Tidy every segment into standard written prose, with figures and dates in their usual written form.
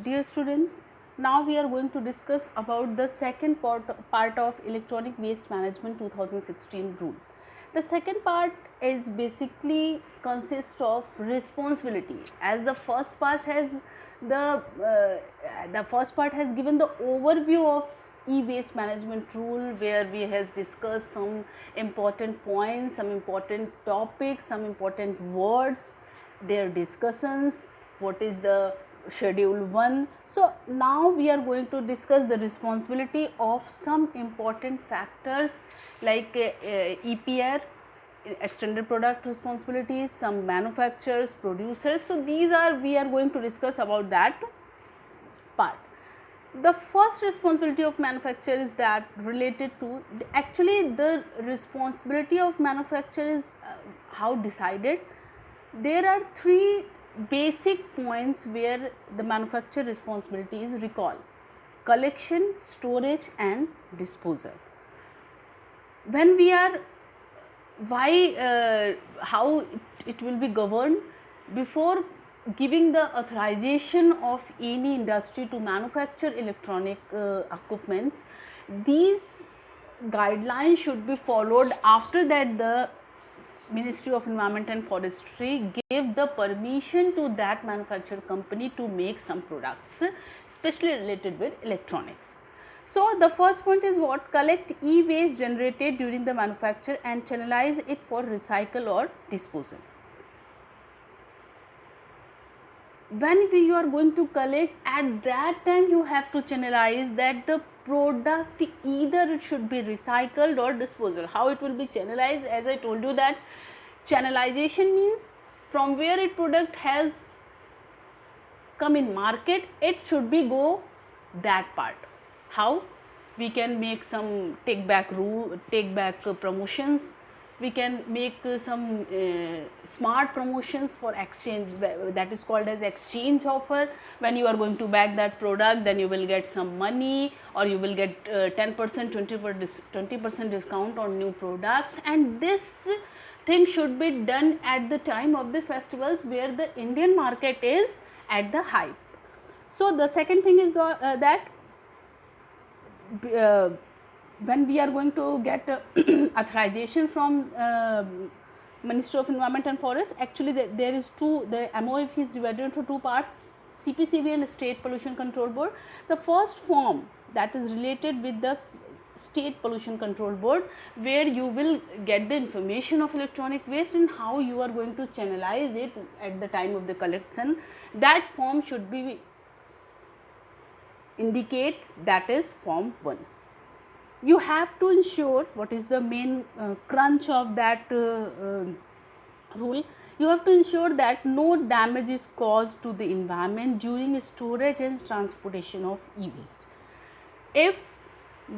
Dear students, now we are going to discuss about the second part of electronic waste management 2016 rule. The second part is basically consists of responsibility, as the first part has given the overview of e-waste management rule, where we has discussed some important points, some important topics, some important words, their discussions, what is the schedule 1. So now we are going to discuss the responsibility of some important factors like EPR, extended product responsibilities, some manufacturers, producers. So these are, we are going to discuss about that part. The first responsibility of manufacturer is that related to actually the responsibility of manufacturer is how decided. There are three basic points where the manufacturer responsibility is recall: collection, storage and disposal. When we are how it will be governed before giving the authorization of any industry to manufacture electronic equipments. These guidelines should be followed. After that, the Ministry of Environment and Forestry gave the permission to that manufacturer company to make some products, especially related with electronics. So the first point is what? Collect e-waste generated during the manufacture and channelize it for recycle or disposal. When you are going to collect, at that time you have to channelize that the product, either it should be recycled or disposal. How it will be channelized? As I told you that channelization means from where a product has come in market, it should be go that part. How? We can make some take back promotions. We can make some smart promotions for exchange, that is called as exchange offer. When you are going to back that product, then you will get some money, or you will get 10%, 20% discount on new products. And this thing should be done at the time of the festivals where the Indian market is at the hype. So the second thing is that when we are going to get authorization from Ministry of Environment and Forest, actually there is two, the MOF is divided into two parts, CPCB and State Pollution Control Board. The first form that is related with the State Pollution Control Board, where you will get the information of electronic waste and how you are going to channelize it at the time of the collection. That form should be indicate, that is form 1. You have to ensure, what is the main crunch of that rule? You have to ensure that no damage is caused to the environment during storage and transportation of e-waste. If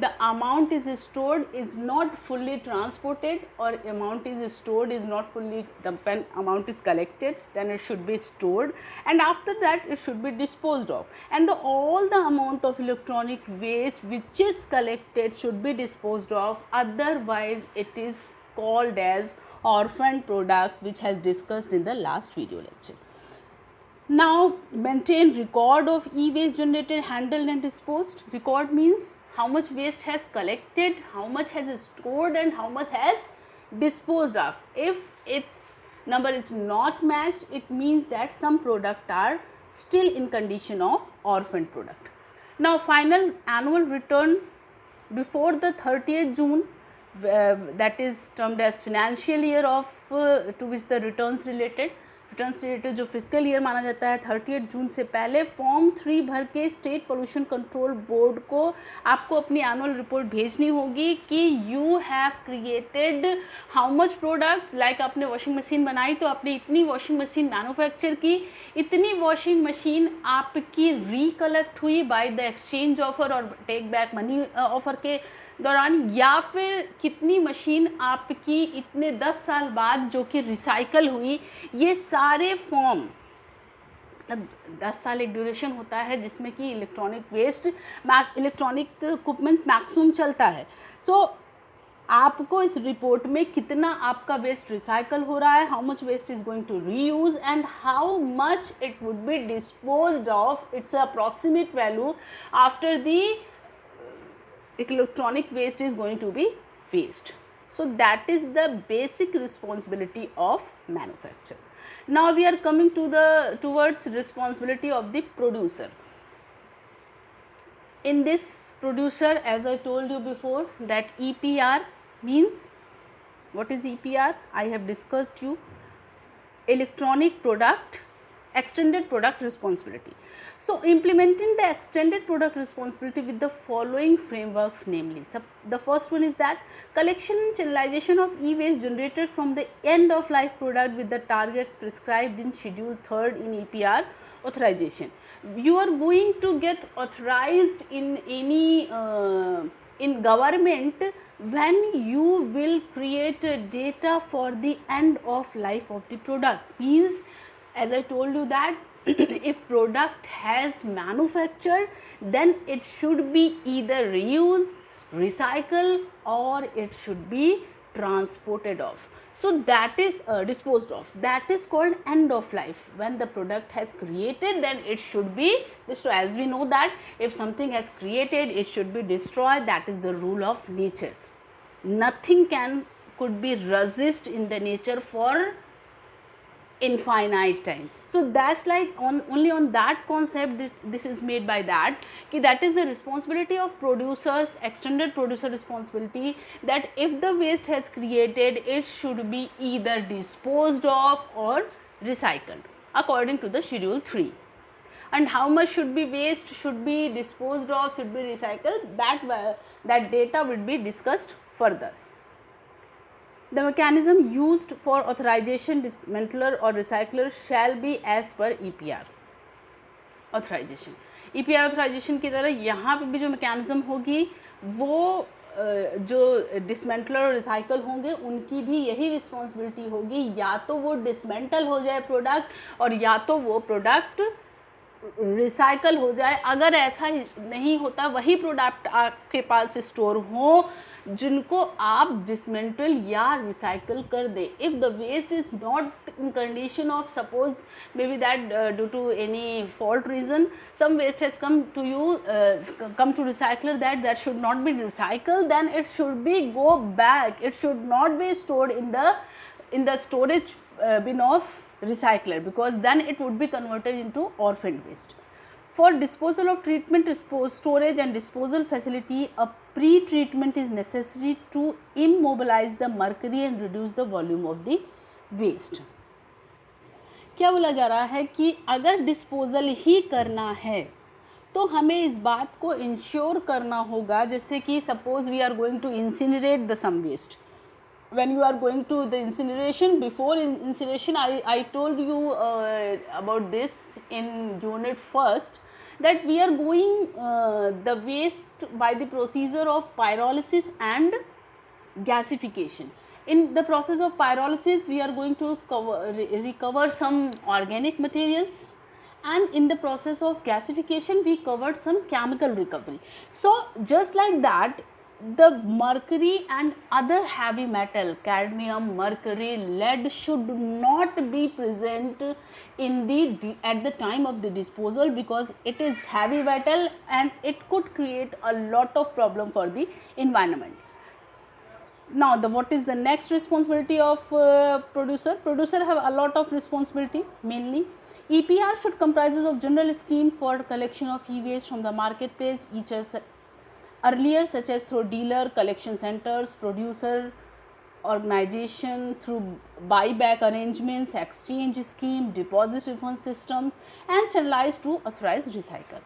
the amount is stored is not fully transported, or amount is stored is not fully, when amount is collected, then it should be stored, and after that it should be disposed of, and all the amount of electronic waste which is collected should be disposed of. Otherwise it is called as orphan product, which has discussed in the last video lecture. Now maintain record of e-waste generated, handled and disposed. Record means how much waste has collected, how much has stored and how much has disposed of. If its number is not matched, it means that some products are still in condition of orphan product. Now final annual return before the 30th June, that is termed as financial year of to which the returns related जो physical year माना जाता है, 30 जून से पहले form 3 भर के state pollution control board को आपको अपनी एनुअल रिपोर्ट भेजनी होगी कि you have created how much product, like आपने वॉशिंग मशीन बनाई तो आपने इतनी वॉशिंग मशीन मैन्युफैक्चर की, इतनी वॉशिंग मशीन आपकी रिकलेक्ट हुई बाय द एक्सचेंज ऑफर और टेक बैक मनी ऑफर के दौरान, या फिर कितनी मशीन आपकी इतने 10 साल बाद जो कि रिसाइकल हुई. ये सारे फॉर्म, मतलब 10 साल एक ड्यूरेशन होता है जिसमें कि electronic waste electronic equipments maximum चलता है. सो आपको इस रिपोर्ट में कितना आपका वेस्ट रिसाइकल हो रहा है, how much waste is going to reuse and how much it would be disposed of, its approximate value after the electronic waste is going to be waste. So that is the basic responsibility of manufacturer. Now we are coming to towards responsibility of the producer. In this producer, as I told you before, that EPR means, what is EPR? I have discussed you, electronic product extended product responsibility. So implementing the extended product responsibility with the following frameworks, namely, the first one is that collection and channelization of e-waste generated from the end of life product with the targets prescribed in schedule 3rd in EPR authorization. You are going to get authorized in any in government when you will create data for the end of life of the product. Means, as I told you that if product has manufactured, then it should be either reused, recycled, or it should be transported off. So that is disposed of. That is called end of life. When the product has created, then it should be destroyed. As we know that if something has created, it should be destroyed. That is the rule of nature. Nothing could be resist in the nature for infinite time. So that's like only on that concept this is made by that is the responsibility of producers, extended producer responsibility, that if the waste has created, it should be either disposed of or recycled according to the schedule 3. And how much should be waste, should be disposed of, should be recycled, that data will be discussed further. The mechanism used for authorization dismantler or recycler shall be as per EPR authorization. EPR authorization की तरह यहाँ पे भी जो mechanism होगी वो जो डिसमेंटलर और रिसाइकल होंगे उनकी भी यही रिस्पॉन्सिबिलिटी होगी, या तो वो डिसमेंटल हो जाए प्रोडक्ट और या तो वो प्रोडक्ट रिसाइकल हो जाए. अगर ऐसा नहीं होता, वही प्रोडक्ट आपके पास स्टोर हो जिनको आप डिसमेंटल या रिसाइकल कर दे. If the waste is not in condition off, suppose may be that due to any fault reason some waste has come to you, come to recycler, that should not be recycled, then it should be go back. It should not be stored in the storage bin of recycler, because then it would be converted into orphan waste. For disposal of treatment, storage and disposal facility, a pre-treatment is necessary to immobilize the mercury and reduce the volume of the waste. क्या बोला जा रहा है कि अगर disposal ही करना है तो हमें इस बात को इंश्योर करना होगा, जैसे कि suppose we are going to incinerate the some waste. When you are going to the incineration, before incineration, I told you about this in unit first, that we are going the waste by the procedure of pyrolysis and gasification. In the process of pyrolysis, we are going to recover some organic materials, and in the process of gasification, we covered some chemical recovery. So just like that, the mercury and other heavy metal, cadmium, mercury, lead, should not be present in at the time of the disposal, because it is heavy metal and it could create a lot of problem for the environment. Now what is the next responsibility of producer? Producer have a lot of responsibility. Mainly EPR should comprises of general scheme for collection of e-waste from the marketplace, each as earlier, such as through dealer, collection centers, producer organization, through buyback arrangements, exchange scheme, deposit refund systems, and channelized to authorized recycler.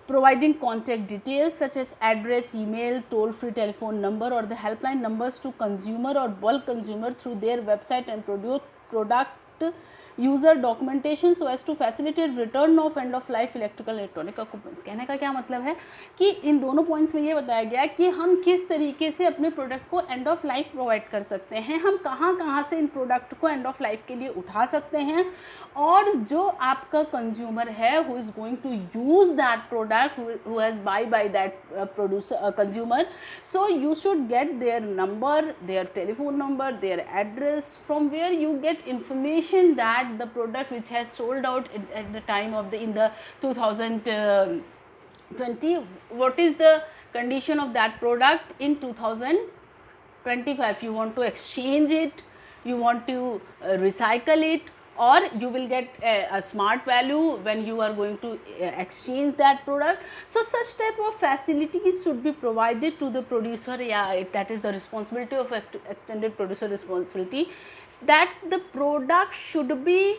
Providing contact details such as address, email, toll-free telephone number, or the helpline numbers to consumer or bulk consumer through their website and product user documentation so as to facilitate return of end of life electrical electronic equipments। कहने का क्या मतलब है कि इन दोनों points में ये बताया गया कि हम किस तरीके से अपने प्रोडक्ट को एंड ऑफ लाइफ प्रोवाइड कर सकते हैं, हम कहाँ कहाँ से इन प्रोडक्ट को एंड ऑफ लाइफ के लिए उठा सकते हैं, और जो आपका कंज्यूमर है who is going to use that product, who has buy that producer consumer, so you should get their number, their telephone number, their address, from where you get information that the product which has sold out at the time of in the 2020, what is the condition of that product in 2025. You want to exchange it, you want to recycle it, or you will get a smart value when you are going to exchange that product. So such type of facilities should be provided to the producer. Yeah, that is the responsibility of extended producer responsibility, that the product should be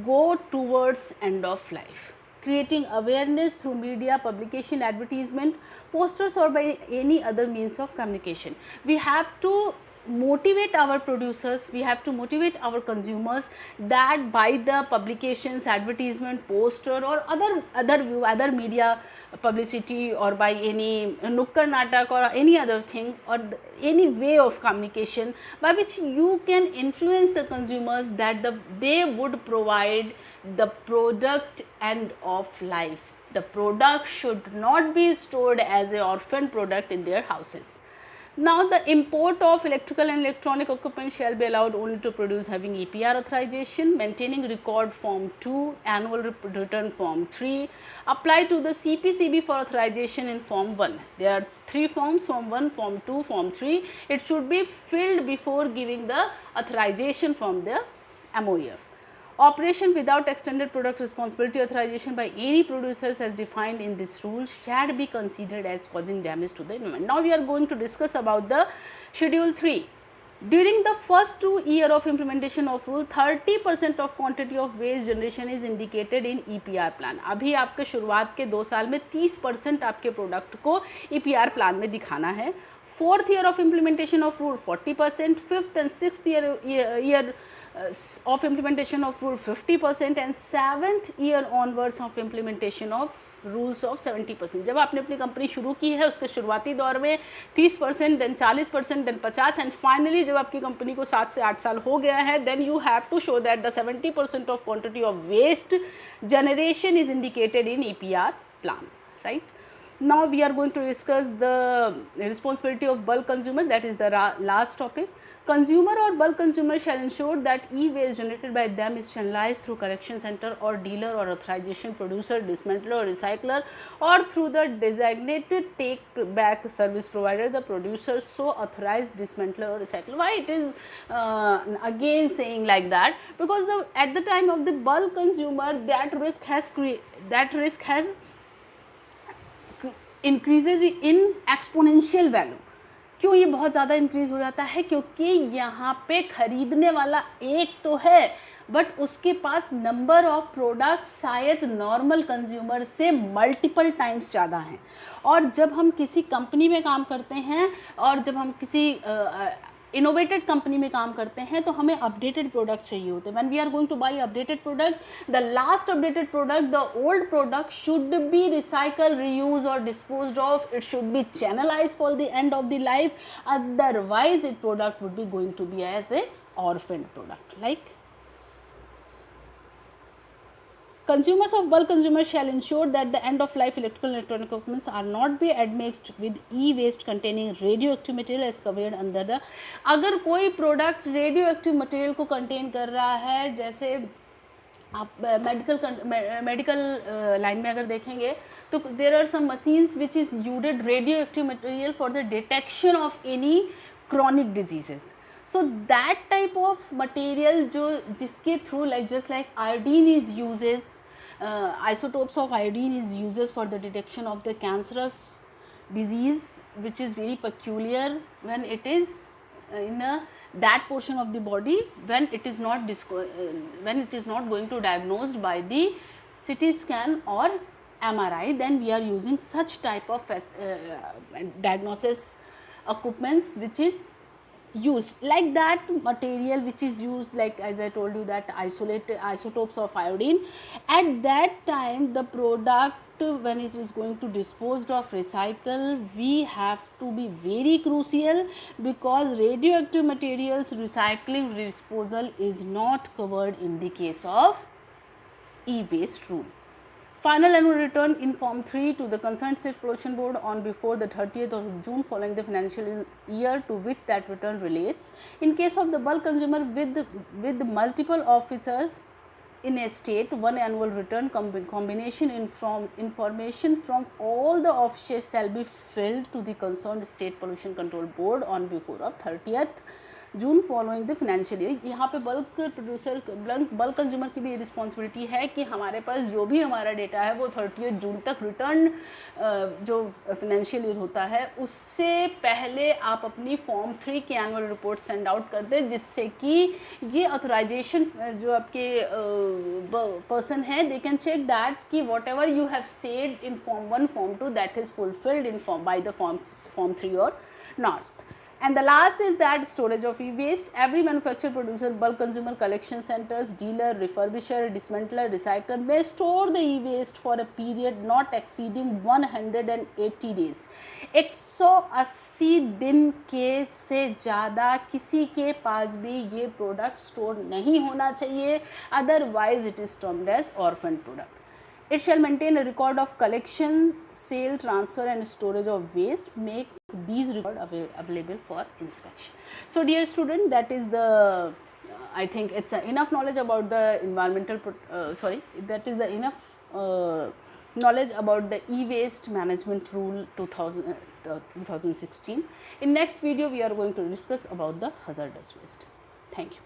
go towards end of life, creating awareness through media, publication, advertisement, posters, or by any other means of communication. We have to motivate our producers, we have to motivate our consumers that by the publications, advertisement, poster, or other media publicity, or by any nukkad natak or any other thing, or any way of communication by which you can influence the consumers that they would provide the product end of life. The product should not be stored as an orphan product in their houses. Now the import of electrical and electronic equipment shall be allowed only to produce having EPR authorization, maintaining record form 2, annual return form 3, apply to the CPCB for authorization in form 1. There are 3 forms, form 1, form 2, form 3. It should be filled before giving the authorization from the MOEF. Operation without extended product responsibility authorization by any producers as defined in this rule shall be considered as causing damage to the environment. Now we are going to discuss about the schedule 3. During the first 2 years of implementation of rule, 30% of quantity of waste generation is indicated in EPR plan. अभी आपके शुरुआत के 2 साल में 30% आपके product को EPR plan में दिखाना है. 4th year of implementation of rule 40%, 5th and 6th year of implementation of rule 50%, and 7th year onwards of implementation of rules of 70%. जब आपने अपनी कंपनी शुरू की है उसके शुरुआती दौर में 30%, देन 40%, देन 50%, एंड फाइनली जब आपकी कंपनी को 7 से 8 साल हो गया है, then you have to show that the 70% of quantity of waste generation is indicated in EPR plan, right. Now we are going to discuss the responsibility of bulk consumer, that is the last topic. Consumer or bulk consumer shall ensure that e-waste generated by them is channelized through collection center or dealer or authorization producer, dismantler or recycler, or through the designated take back service provider, the producer so authorized dismantler or recycler. Why it is again saying like that? Because at the time of the bulk consumer, that risk has increases in exponential value. क्यों ये बहुत ज़्यादा increase हो जाता है? क्योंकि यहाँ पे खरीदने वाला एक तो है, बट उसके पास नंबर ऑफ प्रोडक्ट शायद नॉर्मल कंज्यूमर से मल्टीपल टाइम्स ज़्यादा हैं. और जब हम किसी कंपनी में काम करते हैं और जब हम किसी इनोवेटेड कंपनी में काम करते हैं तो हमें अपडेटेड प्रोडक्ट चाहिए होते हैं. When we are going to buy updated product, the last updated product, the old product should be recycle, reuse और disposed off. It should be channelise for the end of the life, otherwise it product would be going to be as a orphan product. Like consumers of bulk consumers shall ensure that the end of life electrical and electronic equipments are not be admixed with e-waste containing radioactive material as covered under the. अगर कोई product radio active material को contain कर रहा है, जैसे आप medical line में अगर देखेंगे तो there are some machines which is used radio active material for the detection of any chronic diseases. So that type of material जिसके through like just like iodine is uses, isotopes of iodine is uses for the detection of the cancerous disease, which is very peculiar when it is in that portion of the body, when it is not going to diagnosed by the CT scan or MRI, then we are using such type of diagnosis equipments which is used, like that material which is used, like as I told you that isotopes of iodine, at that time the product when it is going to disposed of recycle, we have to be very crucial, because radioactive materials recycling disposal is not covered in the case of e-waste rule. Final annual return in Form 3 to the concerned state pollution board on before the 30th of June following the financial year to which that return relates. In case of the bulk consumer with multiple officers in a state, one annual return combination information from all the officers shall be filled to the concerned state pollution control board on before of 30th June following the financial year. यहाँ पे bulk producer bulk consumer की भी responsibility है कि हमारे पास जो भी हमारा डेटा है वो 30 जून तक रिटर्न जो फिनेंशियल ईयर होता है उससे पहले आप अपनी फॉर्म 3 की एनुअल रिपोर्ट सेंड आउट कर दें, जिससे कि ये ऑथराइजेशन जो आपके पर्सन है दे कैन चेक दैट कि what ever you have said in form 1 form 2 that is fulfilled in by the form 3 और not. And the last is that storage of e-waste. Every manufacturer, producer, bulk consumer, collection centers, dealer, refurbisher, dismantler, recycler may store the e-waste for a period not exceeding 180 days. 180 दिन के से ज़्यादा किसी के पास भी ये product store नहीं होना चाहिए, otherwise it is termed as orphan product. It shall maintain a record of collection, sale, transfer and storage of waste. Make these records available for inspection. So dear student, that is the I think it's enough knowledge about the environmental that is the enough knowledge about the e-waste management rule 2016. In next video we are going to discuss about the hazardous waste. Thank you.